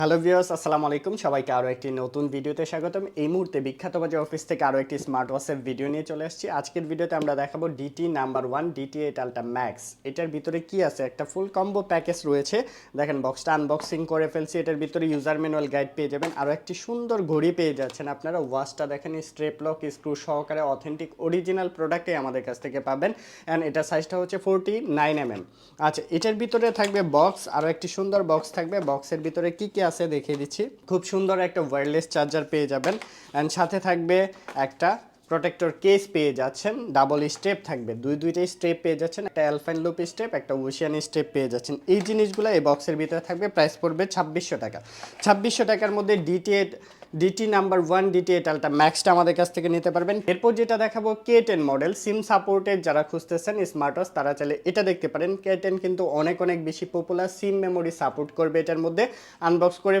Hello viewers, আসসালামু আলাইকুম। সবাইকে আরও একটি নতুন ভিডিওতে স্বাগতম। এই মুহূর্তে বিখ্যাত বাজার অফিস থেকে আরও একটি স্মার্ট ওয়াচের ভিডিও নিয়ে চলে আসছি। আজকের ভিডিওতে আমরা দেখাবো DT number 1 DT8 ultra max. এটার ভিতরে কি আছে, একটা ফুল কম্বো প্যাকেজ রয়েছে। দেখেন বক্সটা আনবক্সিং করে ফেলছি। এটার ভিতরে ইউজার ম্যানুয়াল গাইড পেয়ে যাবেন, আরও একটি সুন্দর ঘড়ি পেয়ে যাচ্ছেন আপনারা। ওয়াচটা দেখেন স্ট্রেপ লক স্ক্রু সহকারে অথেন্টিক অরিজিনাল প্রোডাক্টে আমাদের কাছ থেকে পাবেন। অ্যান্ড এটা সাইজটা হচ্ছে 49mm। আচ্ছা, এটার ভিতরে থাকবে বক্স, আরও একটি সুন্দর বক্স থাকবে। বক্সের ভিতরে কি কি আছে দেখিয়ে দিচ্ছি। খুব সুন্দর একটা ওয়্যারলেস চার্জার পেয়ে যাবেন, অ্যান্ড সাথে থাকবে একটা প্রোটেক্টর কেস পেয়ে যাচ্ছেন। ডাবল স্টেপ থাকবে, দুইটা স্টেপ পেয়ে যাচ্ছেন, একটা অ্যালফাইন লুপ স্টেপ, একটা ওশিয়ান স্টেপ পেয়ে যাচ্ছেন। এই জিনিসগুলো এই বক্সের ভিতরে থাকবে। প্রাইস পড়বে 2600 টাকা। 2600 টাকার মধ্যে ডিটি নাম্বার 1 DT8 আলট্রা ম্যাক্সটা আমাদের কাছ থেকে নিতে পারবেন। এরপর যেটা দেখাবো K10 মডেল। সিম সাপোর্টেড যারা খুঁজতেছেন স্মার্ট ওয়াচ, তারা চাইলে এটা দেখতে পারেন। K10 কিন্তু অনেক বেশি পপুলার, সিম মেমোরি সাপোর্ট করবে এটার মধ্যে। আনবক্স করে